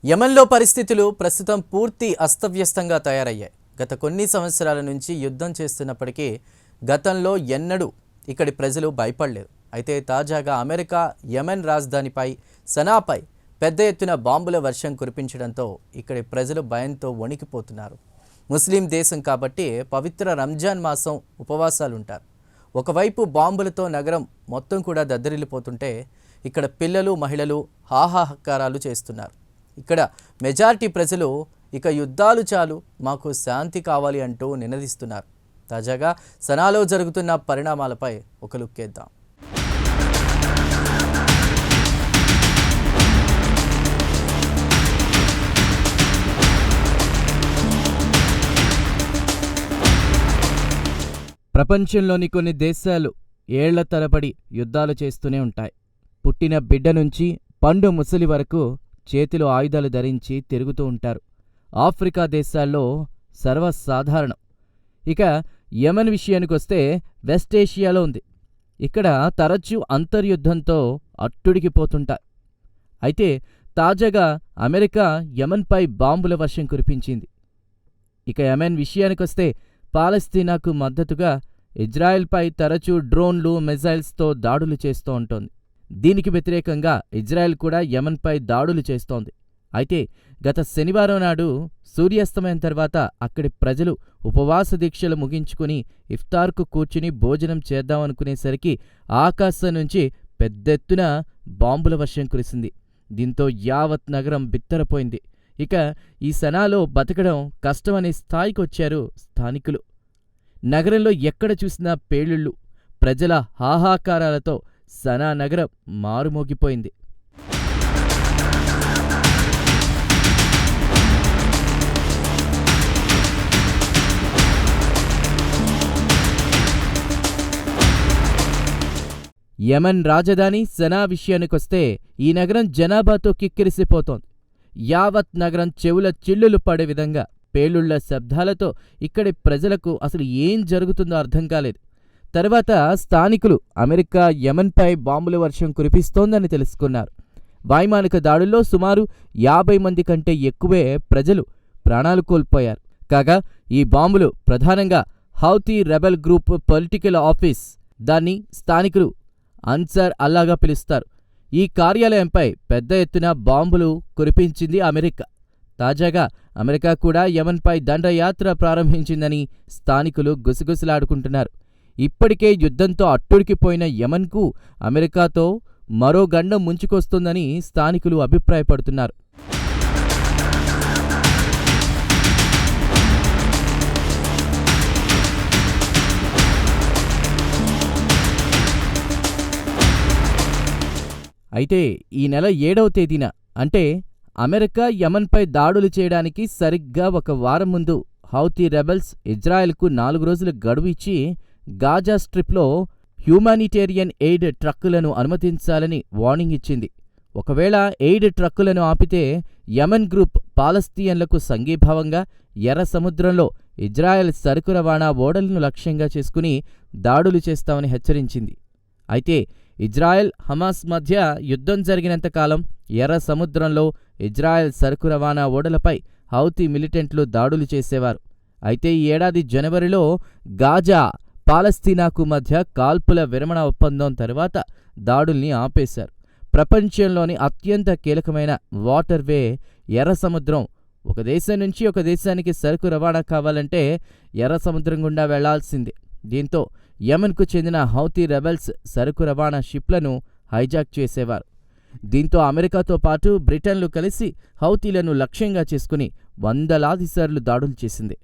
యెమెన్లో పరిస్థితులు ప్రస్తుతం పూర్తి అస్తవ్యస్తంగా తయారయ్యాయి. గత కొన్ని సంవత్సరాల నుంచి యుద్ధం చేస్తున్నప్పటికీ గతంలో ఎన్నడూ ఇక్కడి ప్రజలు భయపడలేదు. అయితే తాజాగా అమెరికా యెమెన్ రాజధానిపై సనాపై పెద్ద ఎత్తున బాంబుల వర్షం కురిపించడంతో ఇక్కడి ప్రజలు భయంతో వణికిపోతున్నారు. ముస్లిం దేశం కాబట్టి పవిత్ర రంజాన్ మాసం ఉపవాసాలుంటారు. ఒకవైపు బాంబులతో నగరం మొత్తం కూడా దద్దరిల్లిపోతుంటే ఇక్కడ పిల్లలు మహిళలు హాహాకారాలు చేస్తున్నారు. ఇక్కడ మెజారిటీ ప్రజలు ఇక యుద్ధాలు చాలు, మాకు శాంతి కావాలి అంటూ నినదిస్తున్నారు. తాజాగా సనాలో జరుగుతున్న పరిణామాలపై ఒక లుక్కేద్దాం. ప్రపంచంలోని కొన్ని దేశాలు ఏళ్ల తరబడి యుద్ధాలు చేస్తూనే ఉంటాయి. పుట్టిన బిడ్డ నుంచి పండు ముసలి వరకు చేతిలో ఆయుధాలు ధరించి తిరుగుతూ ఉంటారు. ఆఫ్రికా దేశాల్లో సర్వసాధారణం. ఇక యెమెన్ విషయానికొస్తే వెస్టేషియాలో ఉంది. ఇక్కడ తరచూ అంతర్యుద్ధంతో అట్టుడికిపోతుంటాయి. అయితే తాజాగా అమెరికా యెమెన్పై బాంబుల వర్షం కురిపించింది. ఇక యెమెన్ విషయానికొస్తే పాలస్తీనాకు మద్దతుగా ఇజ్రాయెల్పై తరచూ డ్రోన్లు మిజైల్స్తో దాడులు చేస్తూ ఉంటోంది. దీనికి వ్యతిరేకంగా ఇజ్రాయెల్ కూడా యెమెన్పై దాడులు చేస్తోంది. అయితే గత శనివారం నాడు సూర్యాస్తమయం తర్వాత అక్కడి ప్రజలు ఉపవాస దీక్షలు ముగించుకుని ఇఫ్తార్కు కూర్చుని భోజనం చేద్దామనుకునేసరికి ఆకాశం నుంచి పెద్దెత్తున బాంబుల వర్షం కురిసింది. దీంతో యావత్ నగరం బిత్తరపోయింది. ఇక ఈ సనాలో బతకడం కష్టమనే స్థాయికొచ్చారు స్థానికులు. నగరంలో ఎక్కడ చూసినా పేలుళ్ళు, ప్రజల హాహాకారాలతో సనా నగరం మారుమోగిపోయింది. యెమెన్ రాజధాని సనా విషయానికొస్తే ఈ నగరం జనాభాతో కిక్కిరిసిపోతోంది. యావత్ నగరం చెవుల చిల్లులు పడే విధంగా పేలుళ్ల శబ్దాలతో ఇక్కడి ప్రజలకు అసలు ఏం జరుగుతుందో అర్థం కాలేదు. తర్వాత స్థానికులు అమెరికా యెమెన్పై బాంబుల వర్షం కురిపిస్తోందని తెలుసుకున్నారు. వైమానిక దాడుల్లో సుమారు 50 మంది కంటే ఎక్కువే ప్రజలు ప్రాణాలు కోల్పోయారు. కాగా ఈ బాంబులు ప్రధానంగా Houthi rebel group political office, దాన్ని స్థానికులు అన్సార్ అల్లాగా పిలుస్తారు, ఈ కార్యాలయంపై పెద్ద ఎత్తున బాంబులు కురిపించింది అమెరికా. తాజాగా అమెరికా కూడా యెమెన్పై దండయాత్ర ప్రారంభించిందని స్థానికులు గుసగుసలాడుకుంటున్నారు. ఇప్పటికే యుద్ధంతో అట్టుడికిపోయిన యెమెన్కు అమెరికాతో మరో గండం ముంచుకొస్తుందని స్థానికులు అభిప్రాయపడుతున్నారు. అయితే ఈ నెల 7వ తేదీన అంటే అమెరికా యెమెన్పై దాడులు చేయడానికి సరిగ్గా ఒక వారం ముందు హౌతీ రెబెల్స్ ఇజ్రాయెల్కు 4 రోజుల గడువు ఇచ్చి గాజా స్ట్రిప్లో హ్యూమానిటేరియన్ ఎయిడ్ ట్రక్కులను అనుమతించాలని వార్నింగ్ ఇచ్చింది. ఒకవేళ ఎయిడ్ ట్రక్కులను ఆపితే యెమెన్ గ్రూప్ పాలస్తీన్లకు సంఘీభావంగా ఎర్ర సముద్రంలో ఇజ్రాయెల్ సరుకు రవాణా ఓడలను లక్ష్యంగా చేసుకుని దాడులు చేస్తామని హెచ్చరించింది. అయితే ఇజ్రాయెల్ హమాస్ మధ్య యుద్ధం జరిగినంతకాలం ఎర్ర సముద్రంలో ఇజ్రాయెల్ సరుకు రవాణా ఓడలపై హౌతీ మిలిటెంట్లు దాడులు చేసేవారు. అయితే ఈ ఏడాది జనవరిలో గాజా పాలస్తీనాకు మధ్య కాల్పుల విరమణ ఒప్పందం తర్వాత దాడుల్ని ఆపేశారు. ప్రపంచంలోని అత్యంత కీలకమైన వాటర్వే ఎర్ర సముద్రం. ఒక దేశం నుంచి ఒక దేశానికి సరుకు రవాణా కావాలంటే ఎర్ర సముద్రం గుండా వెళ్లాల్సిందే. దీంతో యెమెన్కు చెందిన హౌతీ రెబెల్స్ సరుకు రవాణా షిప్లను హైజాక్ చేసేవారు. దీంతో అమెరికాతో పాటు బ్రిటన్లు కలిసి హౌతీలను లక్ష్యంగా చేసుకుని వందలాది సార్లు దాడులు చేసింది.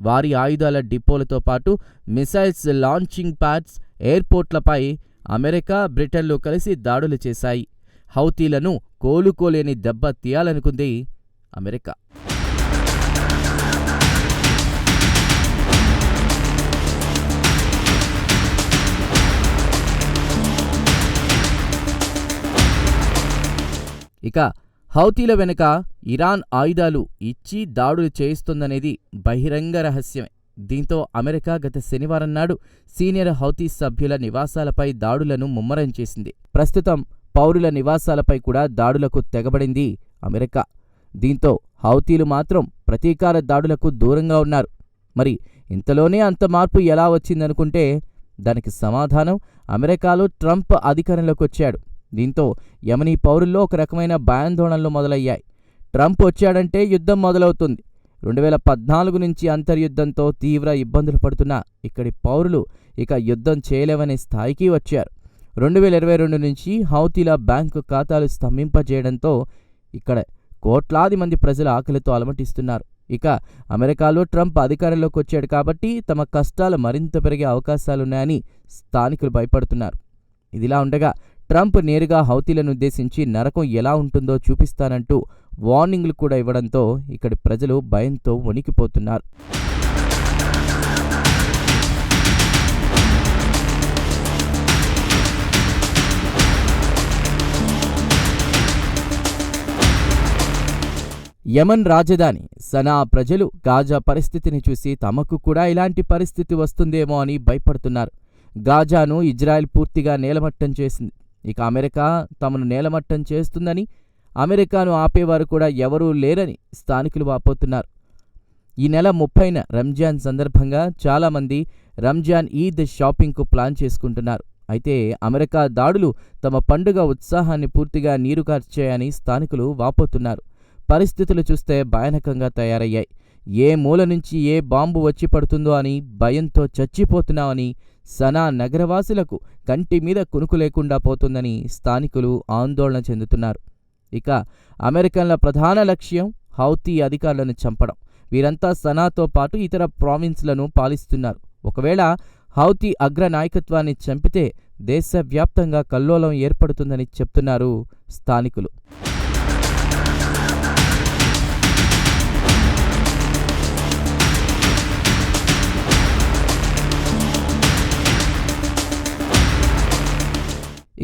వారి ఆయుధాల డిపోలతో పాటు మిసైల్స్ లాంచింగ్ ప్యాడ్స్, ఎయిర్పోర్ట్లపై అమెరికా బ్రిటన్లు కలిసి దాడులు చేశాయి. హౌతీలను కోలుకోలేని దెబ్బ తీయాలనుకుంది అమెరికా. ఇక హౌతీల వెనుక ఇరాన్ ఆయుధాలు ఇచ్చి దాడులు చేయిస్తోందనేది బహిరంగ రహస్యమే. దీంతో అమెరికా గత శనివారం నాడు సీనియర్ హౌతీ సభ్యుల నివాసాలపై దాడులను ముమ్మరం చేసింది. ప్రస్తుతం పౌరుల నివాసాలపై కూడా దాడులకు తెగబడింది అమెరికా. దీంతో హౌతీలు మాత్రం ప్రతీకార దాడులకు దూరంగా ఉన్నారు. మరి ఇంతలోనే అంత మార్పు ఎలా వచ్చిందనుకుంటే దానికి సమాధానం అమెరికాలో ట్రంప్ అధికారంలోకి వచ్చాడు. దీంతో యెమెనీ పౌరుల్లో ఒక రకమైన భయాందోళనలు మొదలయ్యాయి. ట్రంప్ వచ్చాడంటే యుద్ధం మొదలవుతుంది. 2014 నుంచి అంతర్యుద్ధంతో తీవ్ర ఇబ్బందులు పడుతున్న ఇక్కడి పౌరులు ఇక యుద్ధం చేయలేవనే స్థాయికి వచ్చారు. 2022 నుంచి హౌతీల బ్యాంకు ఖాతాలు స్తంభింపజేయడంతో ఇక్కడ కోట్లాది మంది ప్రజలు ఆకలితో అలమటిస్తున్నారు. ఇక అమెరికాలో ట్రంప్ అధికారంలోకి వచ్చాడు కాబట్టి తమ కష్టాలు మరింత పెరిగే అవకాశాలున్నాయని స్థానికులు భయపడుతున్నారు. ఇదిలా ఉండగా ట్రంప్ నేరుగా హౌతీలను ఉద్దేశించి నరకం ఎలా ఉంటుందో చూపిస్తానంటూ వార్నింగ్లు కూడా ఇవ్వడంతో ఇక్కడి ప్రజలు భయంతో వణికిపోతున్నారు. యెమెన్ రాజధాని సనా ప్రజలు గాజా పరిస్థితిని చూసి తమకు కూడా ఇలాంటి పరిస్థితి వస్తుందేమో అని భయపడుతున్నారు. గాజాను ఇజ్రాయెల్ పూర్తిగా నేలమట్టం చేసింది. ఇక అమెరికా తమను నేలమట్టం చేస్తుందని, అమెరికాను ఆపేవారు కూడా ఎవరూ లేరని స్థానికులు వాపోతున్నారు. ఈ నెల 30న రంజాన్ సందర్భంగా చాలామంది రంజాన్ ఈద్ షాపింగ్కు ప్లాన్ చేసుకుంటున్నారు. అయితే అమెరికా దాడులు తమ పండుగ ఉత్సాహాన్ని పూర్తిగా నీరుగార్చాయని స్థానికులు వాపోతున్నారు. పరిస్థితులు చూస్తే భయానకంగా తయారయ్యాయి. ఏ మూల నుంచి ఏ బాంబు వచ్చి పడుతుందో అని భయంతో చచ్చిపోతున్నామని, సనా నగరవాసులకు కంటి మీద కునుకు లేకుండా పోతుందని స్థానికులు ఆందోళన చెందుతున్నారు. ఇక అమెరికన్ల ప్రధాన లక్ష్యం హౌతీ అధికారులను చంపడం. వీరంతా సనాతో పాటు ఇతర ప్రావిన్స్లను పాలిస్తున్నారు. ఒకవేళ హౌతీ అగ్ర నాయకత్వాన్ని చంపితే దేశవ్యాప్తంగా కల్లోలం ఏర్పడుతుందని చెప్తున్నారు స్థానికులు.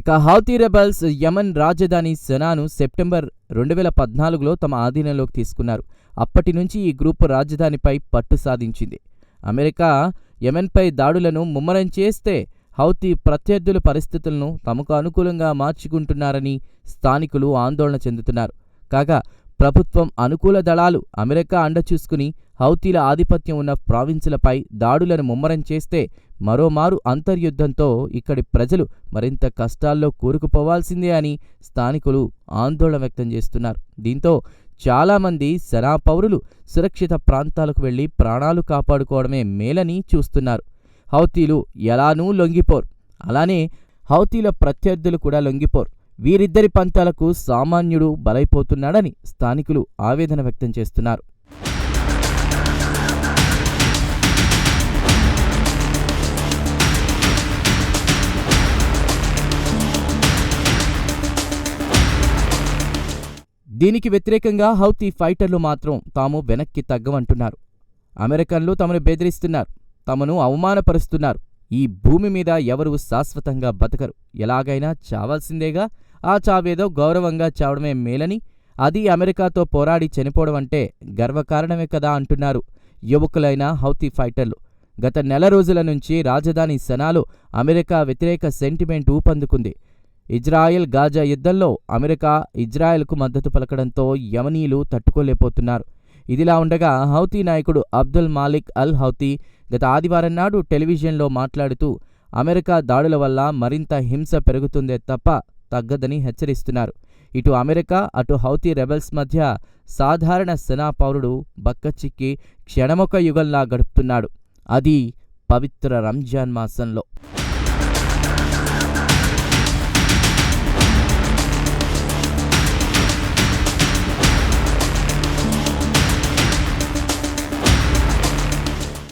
ఇక హౌతీ రెబల్స్ యెమెన్ రాజధాని సనాను సెప్టెంబర్ 2014లో తమ ఆధీనంలోకి తీసుకున్నారు. అప్పటి నుంచి ఈ గ్రూపు రాజధానిపై పట్టు సాధించింది. అమెరికా యెమెన్పై దాడులను ముమ్మరం చేస్తే హౌతీ ప్రత్యర్థుల పరిస్థితులను తమకు అనుకూలంగా మార్చుకుంటున్నారని స్థానికులు ఆందోళన చెందుతున్నారు. కాగా ప్రభుత్వం అనుకూల దళాలు అమెరికా అండ చూసుకుని హౌతీల ఆధిపత్యం ఉన్న ప్రావిన్సులపై దాడులను ముమ్మరం చేస్తే మరోమారు అంతర్యుద్ధంతో ఇక్కడి ప్రజలు మరింత కష్టాల్లో కూరుకుపోవాల్సిందే అని స్థానికులు ఆందోళన వ్యక్తం చేస్తున్నారు. దీంతో చాలామంది సనా పౌరులు సురక్షిత ప్రాంతాలకు వెళ్లి ప్రాణాలు కాపాడుకోవడమే మేలని చూస్తున్నారు. హౌతీలు ఎలానూ లొంగిపోరు, అలానే హౌతీల ప్రత్యర్థులు కూడా లొంగిపోరు. వీరిద్దరి పంతాలకు సామాన్యుడు బలైపోతున్నాడని స్థానికులు ఆవేదన వ్యక్తం చేస్తున్నారు. దీనికి వ్యతిరేకంగా హౌతీ ఫైటర్లు మాత్రం తాము వెనక్కి తగ్గమంటున్నారు. అమెరికన్లు తమను బెదిరిస్తున్నారు, తమను అవమానపరుస్తున్నారు. ఈ భూమి మీద ఎవరూ శాశ్వతంగా బతకరు, ఎలాగైనా చావాల్సిందేగా, ఆ చావేదో గౌరవంగా చావడమే మేలని, అది అమెరికాతో పోరాడి చనిపోవడం అంటే గర్వకారణమే కదా అంటున్నారు యువకులైన హౌతీ ఫైటర్లు. గత నెల రోజుల నుంచి రాజధాని సనాలో అమెరికా వ్యతిరేక సెంటిమెంట్ ఊపందుకుంది. ఇజ్రాయెల్ గాజా యుద్ధంలో అమెరికా ఇజ్రాయెల్కు మద్దతు పలకడంతో యెమనీలు తట్టుకోలేకపోతున్నారు. ఇదిలా ఉండగా హౌతీ నాయకుడు అబ్దుల్ మాలిక్ అల్ హౌతీ గత ఆదివారం నాడు టెలివిజన్లో మాట్లాడుతూ అమెరికా దాడుల వల్ల మరింత హింస పెరుగుతుందే తప్ప తగ్గదని హెచ్చరిస్తున్నారు. ఇటు అమెరికా అటు హౌతీ రెబెల్స్ మధ్య సాధారణ సనా పౌరుడు బక్కచిక్కి క్షణమొక యుగంలా గడుపుతున్నాడు. అది పవిత్ర రంజాన్ మాసంలో.